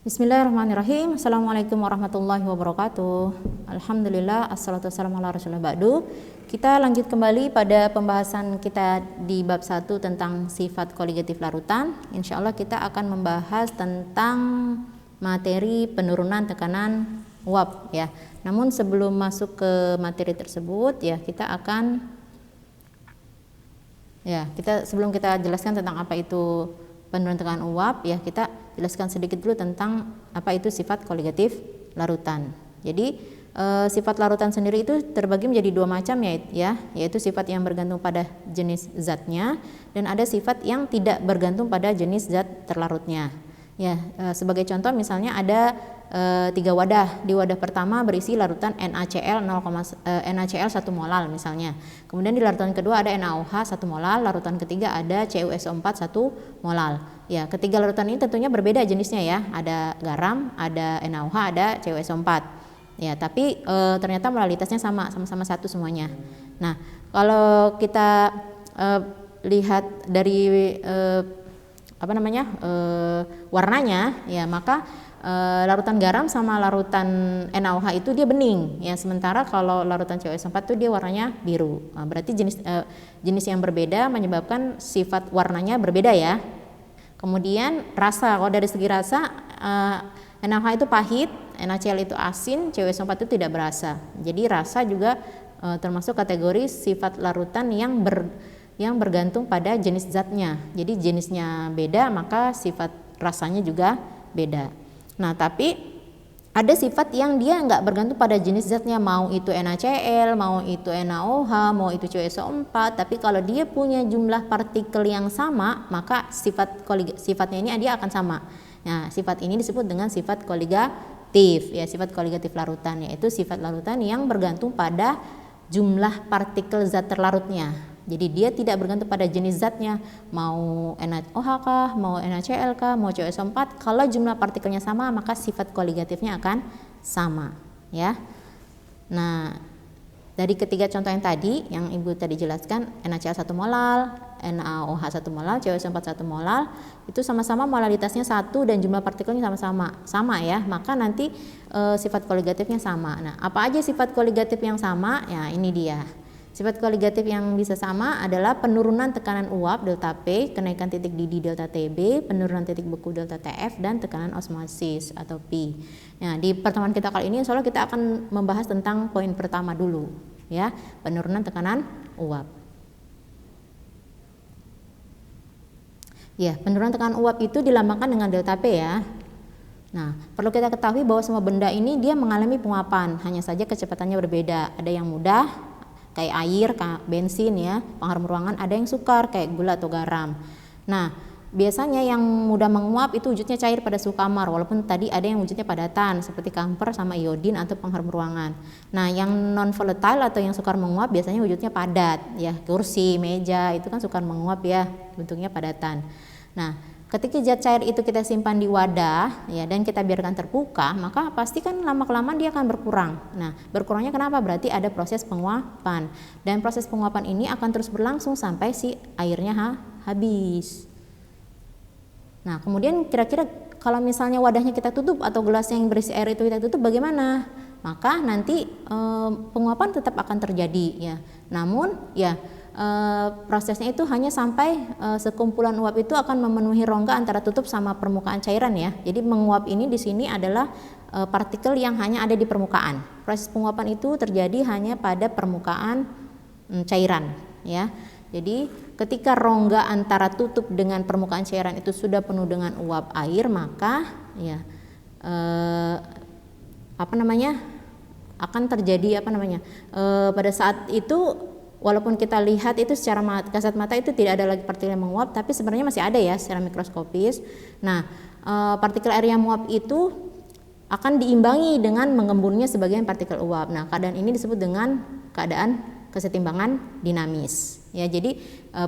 Bismillahirrahmanirrahim. Assalamualaikum warahmatullahi wabarakatuh. Alhamdulillah, assalatu wassalamu ala rasulillah ba'du. Kita lanjut kembali pada pembahasan kita di bab 1 tentang sifat koligatif larutan. Insya Allah kita akan membahas tentang materi penurunan tekanan uap ya. Namun sebelum masuk ke materi tersebut ya, sebelum kita jelaskan tentang apa itu penurunan tekanan uap ya, kita jelaskan sedikit dulu tentang apa itu sifat koligatif larutan. Jadi sifat larutan sendiri itu terbagi menjadi dua macam ya, yaitu sifat yang bergantung pada jenis zatnya dan ada sifat yang tidak bergantung pada jenis zat terlarutnya. Ya, sebagai contoh misalnya ada 3 wadah. Di wadah pertama berisi larutan NaCl 1 molal misalnya. Kemudian di larutan kedua ada NaOH 1 molal, larutan ketiga ada CuSO4 1 molal. Ya, ketiga larutan ini tentunya berbeda jenisnya ya. Ada garam, ada NaOH, ada CuSO4. Ya, tapi ternyata moralitasnya sama-sama satu semuanya. Nah, kalau kita lihat dari warnanya ya, maka larutan garam sama larutan NaOH itu dia bening ya, sementara kalau larutan CuSO4 itu dia warnanya biru. Nah, berarti jenis yang berbeda menyebabkan sifat warnanya berbeda ya. Kemudian rasa, kalau dari segi rasa NaOH itu pahit, NaCl itu asin, CuSO4 itu tidak berasa. Jadi rasa juga termasuk kategori sifat larutan yang bergantung pada jenis zatnya. Jadi jenisnya beda maka sifat rasanya juga beda. Nah, tapi ada sifat yang dia nggak bergantung pada jenis zatnya, mau itu NaCl, mau itu NaOH, mau itu CuSO4, tapi kalau dia punya jumlah partikel yang sama, maka sifatnya ini dia akan sama. Nah, sifat ini disebut dengan sifat koligatif ya, sifat koligatif larutan, yaitu sifat larutan yang bergantung pada jumlah partikel zat terlarutnya. Jadi dia tidak bergantung pada jenis zatnya, mau NaOH kah, mau NaCl kah, mau CuSO4. Kalau jumlah partikelnya sama maka sifat koligatifnya akan sama ya. Nah, dari ketiga contoh yang tadi yang Ibu tadi jelaskan, NaCl 1 molal, NaOH 1 molal, CuSO4 1 molal, itu sama-sama molalitasnya 1 dan jumlah partikelnya sama ya, maka nanti sifat koligatifnya sama. Nah, apa aja sifat koligatif yang sama? Ya, ini dia. Sifat koligatif yang bisa sama adalah penurunan tekanan uap delta P, kenaikan titik didih delta Tb, penurunan titik beku delta Tf, dan tekanan osmosis atau Pi. Nah, di pertemuan kita kali ini insya Allah kita akan membahas tentang poin pertama dulu ya, penurunan tekanan uap. Ya, penurunan tekanan uap itu dilambangkan dengan delta P ya. Nah, perlu kita ketahui bahwa semua benda ini dia mengalami penguapan, hanya saja kecepatannya berbeda. Ada yang mudah kayak air, bensin ya, pengharum ruangan, ada yang sukar kayak gula atau garam. Nah, biasanya yang mudah menguap itu wujudnya cair pada suhu kamar, walaupun tadi ada yang wujudnya padatan seperti kamper sama iodin atau pengharum ruangan. Nah, yang non volatile atau yang sukar menguap biasanya wujudnya padat ya, kursi, meja itu kan sukar menguap ya, bentuknya padatan. Nah, ketika zat cair itu kita simpan di wadah ya dan kita biarkan terbuka, maka pasti kan lama-kelamaan dia akan berkurang. Nah, berkurangnya kenapa? Berarti ada proses penguapan. Dan proses penguapan ini akan terus berlangsung sampai si airnya habis. Nah, kemudian kira-kira kalau misalnya wadahnya kita tutup atau gelas yang berisi air itu kita tutup bagaimana? Maka nanti penguapan tetap akan terjadi ya. Namun ya prosesnya itu hanya sampai sekumpulan uap itu akan memenuhi rongga antara tutup sama permukaan cairan ya. Jadi menguap ini di sini adalah partikel yang hanya ada di permukaan. Proses penguapan itu terjadi hanya pada permukaan cairan ya. Jadi ketika rongga antara tutup dengan permukaan cairan itu sudah penuh dengan uap air, maka ya akan terjadi pada saat itu, walaupun kita lihat itu secara kasat mata itu tidak ada lagi partikel yang menguap, tapi sebenarnya masih ada ya secara mikroskopis. Nah, partikel air yang menguap itu akan diimbangi dengan mengemburnya sebagian partikel uap. Nah, keadaan ini disebut dengan keadaan kesetimbangan dinamis. Ya, jadi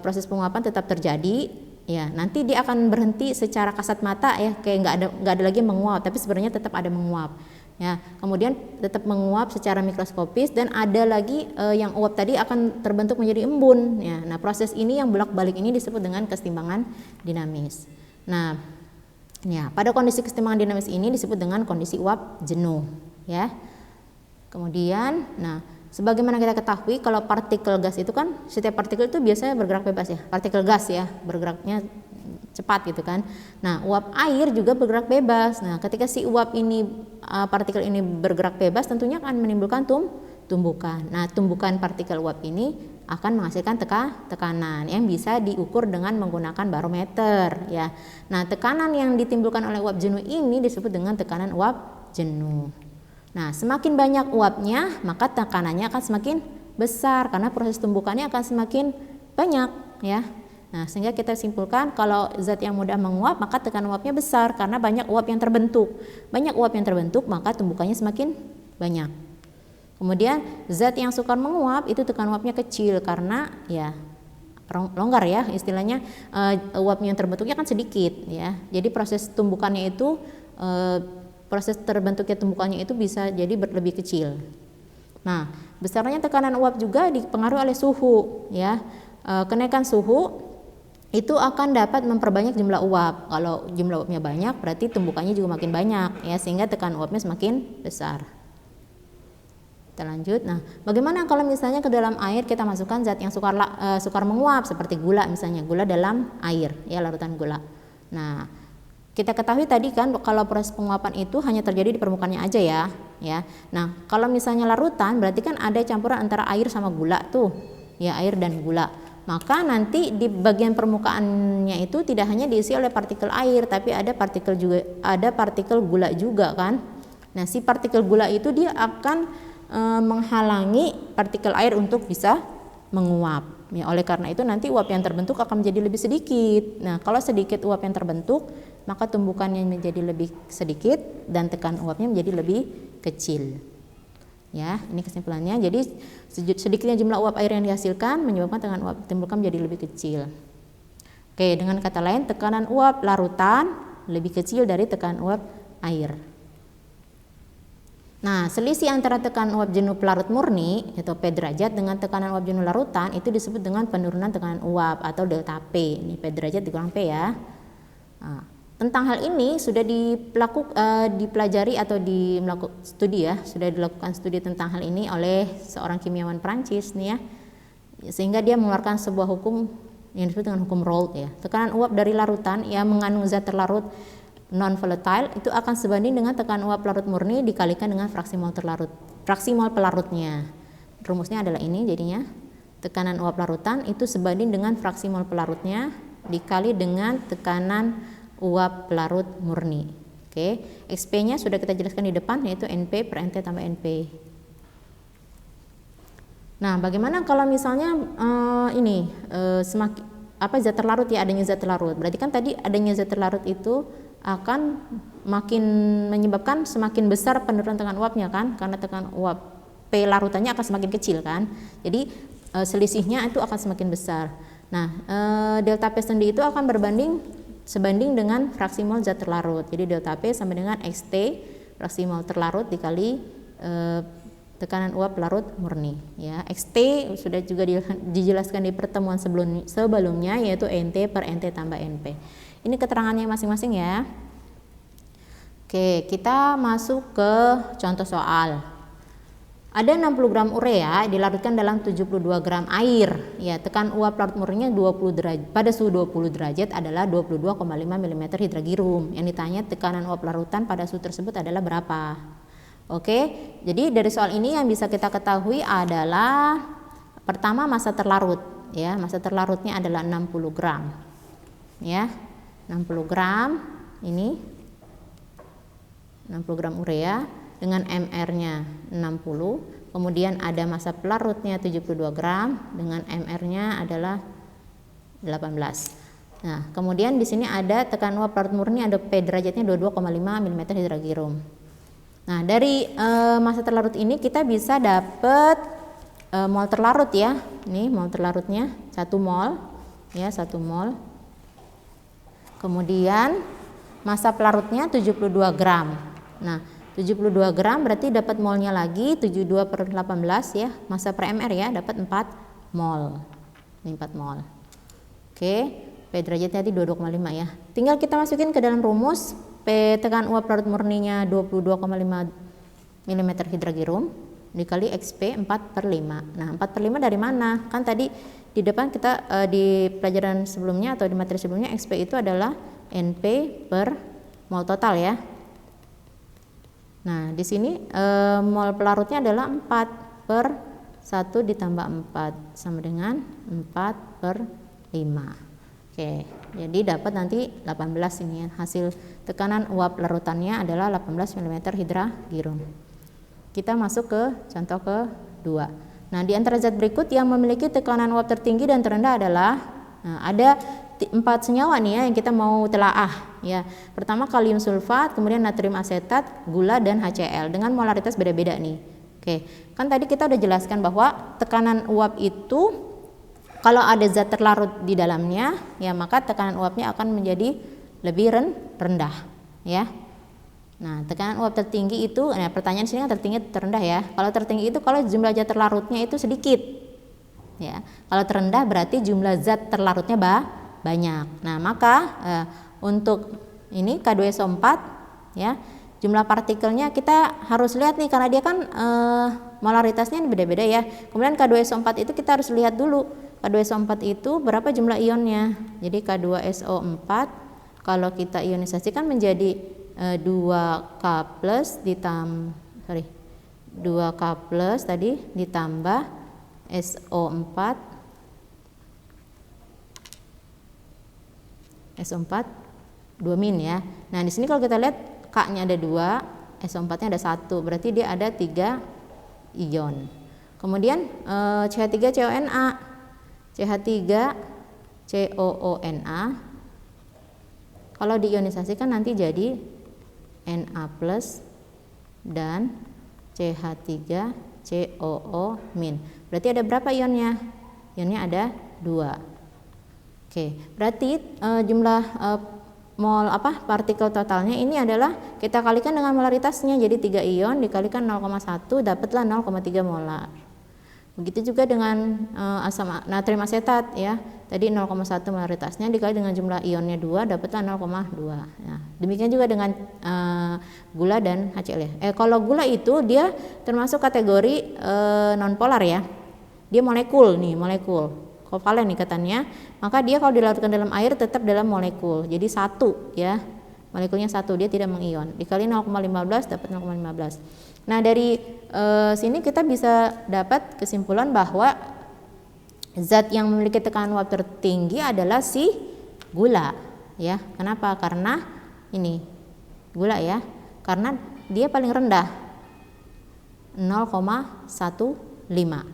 proses penguapan tetap terjadi. Ya, nanti dia akan berhenti secara kasat mata ya, kayak nggak ada lagi menguap, tapi sebenarnya tetap ada menguap. Ya, kemudian tetap menguap secara mikroskopis dan ada lagi yang uap tadi akan terbentuk menjadi embun. Ya, nah proses ini yang bolak-balik ini disebut dengan kesetimbangan dinamis. Nah, Ya, pada kondisi kesetimbangan dinamis ini disebut dengan kondisi uap jenuh, ya. Kemudian, nah, sebagaimana kita ketahui kalau partikel gas itu kan setiap partikel itu biasanya bergerak bebas ya. Partikel gas ya, bergeraknya cepat gitu kan. Nah, uap air juga bergerak bebas. Nah, ketika si uap ini partikel ini bergerak bebas tentunya akan menimbulkan tumbukan. Nah, tumbukan partikel uap ini akan menghasilkan tekanan yang bisa diukur dengan menggunakan barometer ya. Nah, tekanan yang ditimbulkan oleh uap jenuh ini disebut dengan tekanan uap jenuh. Nah, semakin banyak uapnya, maka tekanannya akan semakin besar karena proses tumbukannya akan semakin banyak ya. Nah, sehingga kita simpulkan kalau zat yang mudah menguap maka tekanan uapnya besar karena banyak uap yang terbentuk. Banyak uap yang terbentuk maka tumbukannya semakin banyak. Kemudian zat yang sukar menguap itu tekanan uapnya kecil karena ya longgar ya istilahnya, uapnya yang terbentuknya kan sedikit ya. Jadi proses tumbukannya itu proses terbentuknya tumbukannya itu bisa jadi lebih kecil. Nah, besarnya tekanan uap juga dipengaruhi oleh suhu ya. Kenaikan suhu itu akan dapat memperbanyak jumlah uap. Kalau jumlah uapnya banyak berarti tumbukannya juga makin banyak ya, sehingga tekanan uapnya semakin besar. Kita lanjut. Nah, bagaimana kalau misalnya ke dalam air kita masukkan zat yang sukar menguap seperti gula misalnya, gula dalam air ya, larutan gula. Nah, kita ketahui tadi kan kalau proses penguapan itu hanya terjadi di permukaannya aja ya. Nah, kalau misalnya larutan berarti kan ada campuran antara air sama gula tuh. Ya, air dan gula. Maka nanti di bagian permukaannya itu tidak hanya diisi oleh partikel air, tapi ada partikel gula juga kan. Nah, si partikel gula itu dia akan menghalangi partikel air untuk bisa menguap. Ya, oleh karena itu nanti uap yang terbentuk akan menjadi lebih sedikit. Nah, kalau sedikit uap yang terbentuk, maka tumbukannya menjadi lebih sedikit dan tekanan uapnya menjadi lebih kecil. Ya, ini kesimpulannya. Jadi sedikitnya jumlah uap air yang dihasilkan menyebabkan tekanan uap timbulkan menjadi lebih kecil. Oke, dengan kata lain tekanan uap larutan lebih kecil dari tekanan uap air. Nah, selisih antara tekanan uap jenuh pelarut murni atau P derajat dengan tekanan uap jenuh larutan itu disebut dengan penurunan tekanan uap atau delta P. Ini P derajat dikurang P ya. Nah, tentang hal ini sudah dipelajari atau sudah dilakukan studi tentang hal ini oleh seorang kimiawan Prancis nih ya. Sehingga dia mengeluarkan sebuah hukum yang disebut dengan hukum Raoult ya. Tekanan uap dari larutan yang mengandung zat terlarut non volatile itu akan sebanding dengan tekanan uap larut murni dikalikan dengan fraksi mol pelarutnya. Rumusnya adalah ini jadinya. Tekanan uap larutan itu sebanding dengan fraksi mol pelarutnya dikali dengan tekanan uap pelarut murni. Oke, XP-nya sudah kita jelaskan di depan yaitu NP per NT tambah NP. Nah, bagaimana kalau misalnya semakin zat terlarut ya, adanya zat terlarut. Berarti kan tadi adanya zat terlarut itu akan makin menyebabkan semakin besar penurunan tekanan uapnya kan, karena tekanan uap P larutannya akan semakin kecil kan. Jadi selisihnya itu akan semakin besar. Nah, delta P sendiri itu akan sebanding dengan fraksi mol zat terlarut. Jadi delta P sama dengan XT fraksi mol terlarut dikali tekanan uap larut murni ya. XT sudah juga dijelaskan di pertemuan sebelumnya yaitu NT per NT tambah NP. Ini keterangannya masing-masing ya. Oke, kita masuk ke contoh soal. Ada 60 gram urea dilarutkan dalam 72 gram air. Ya, tekan uap larut murninya 20 derajat pada suhu 20 derajat adalah 22,5 mm hidragirum. Yang ditanya tekanan uap larutan pada suhu tersebut adalah berapa? Oke, jadi dari soal ini yang bisa kita ketahui adalah pertama massa terlarut ya. Massa terlarutnya adalah 60 gram. Ya. 60 gram ini 60 gram urea dengan MR-nya 60, kemudian ada massa pelarutnya 72 gram dengan MR-nya adalah 18. Nah, kemudian di sini ada tekanan uap larut murni, ada P derajatnya 22,5 mm hidragirum. Nah, dari massa terlarut ini kita bisa dapat mol terlarut ya. Ini mol terlarutnya 1 mol ya, 1 mol. Kemudian massa pelarutnya 72 gram. Nah, 72 gram berarti dapat molnya lagi 72 per 18 ya. Massa per mr ya, dapat 4 mol. Ini 4 mol. Oke. P derajatnya tadi 22,5 ya. Tinggal kita masukin ke dalam rumus. P tekanan uap larut murninya 22,5 mm hidragirum dikali XP 4/5. Nah, 4/5 dari mana? Kan tadi di depan kita di pelajaran sebelumnya atau di materi sebelumnya XP itu adalah NP per mol total ya. Nah, di sini mol pelarutnya adalah 4 per 1 ditambah 4 sama dengan 4/5. Oke, jadi dapat nanti 18 ini ya. Hasil tekanan uap larutannya adalah 18 mm hidragirum. Kita masuk ke contoh kedua. Nah, di antara zat berikut yang memiliki tekanan uap tertinggi dan terendah adalah ada 4 senyawa nih ya yang kita mau telaah ya. Pertama kalium sulfat, kemudian natrium asetat, gula dan HCl dengan molaritas beda-beda nih. Oke, kan tadi kita udah jelaskan bahwa tekanan uap itu kalau ada zat terlarut di dalamnya, ya maka tekanan uapnya akan menjadi lebih rendah, ya. Nah, tekanan uap tertinggi itu, nah pertanyaan sini kan tertinggi terendah ya. Kalau tertinggi itu kalau jumlah zat terlarutnya itu sedikit, ya. Kalau terendah berarti jumlah zat terlarutnya banyak. Nah, maka untuk ini K2SO4, ya, jumlah partikelnya kita harus lihat nih karena dia kan molaritasnya beda-beda ya. Kemudian K2SO4 itu kita harus lihat dulu. K2SO4 itu berapa jumlah ionnya? Jadi K2SO4 kalau kita ionisasikan menjadi 2K plus 2K plus tadi ditambah SO4 2 min ya. Nah, di sini kalau kita lihat K-nya ada 2, SO4-nya ada 1, berarti dia ada 3 ion. Kemudian CH3CONA CH3COONA kalau diionisasikan nanti jadi Na plus dan CH3COO min. Berarti ada berapa ionnya? Ionnya ada 2. Oke, berarti jumlah mol partikel totalnya ini adalah kita kalikan dengan molaritasnya, jadi 3 ion dikalikan 0,1 dapatlah 0,3 molar. Begitu juga dengan asam natrium asetat ya. Tadi 0,1 molaritasnya dikali dengan jumlah ionnya 2 dapatlah 0,2. Nah, demikian juga dengan gula dan HCl ya. Kalau gula itu dia termasuk kategori nonpolar ya. Dia molekul nih, molekul. Kovalen ikatannya. Maka dia kalau dilarutkan dalam air tetap dalam molekul. Jadi 1 ya. Molekulnya 1, dia tidak mengion. Dikali 0,15 dapat 0,15. Nah, dari sini kita bisa dapat kesimpulan bahwa zat yang memiliki tekanan uap tertinggi adalah si gula ya. Kenapa? Karena ini gula ya. Karena dia paling rendah 0,15.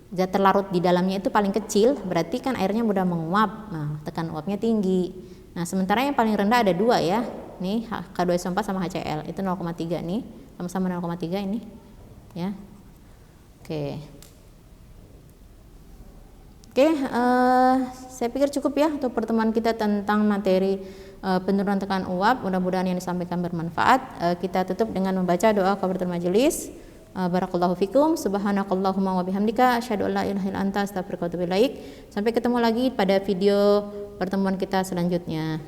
Zat terlarut di dalamnya itu paling kecil, berarti kan airnya mudah menguap. Nah, tekanan uapnya tinggi. Nah, sementara yang paling rendah ada 2 ya. Nih K2SO4 sama HCl itu 0,3 nih. Sama-sama 0,3 ini ya. Oke, saya pikir cukup ya untuk pertemuan kita tentang materi penurunan tekanan uap. Mudah-mudahan yang disampaikan bermanfaat. Kita tutup dengan membaca doa kafaratul majelis. Barakallahu fikum, subhanakallahumma wa bihamdika, asyhadu an la ilaha illa anta, astaghfiruka wa atubu ilaik. Sampai ketemu lagi pada video pertemuan kita selanjutnya.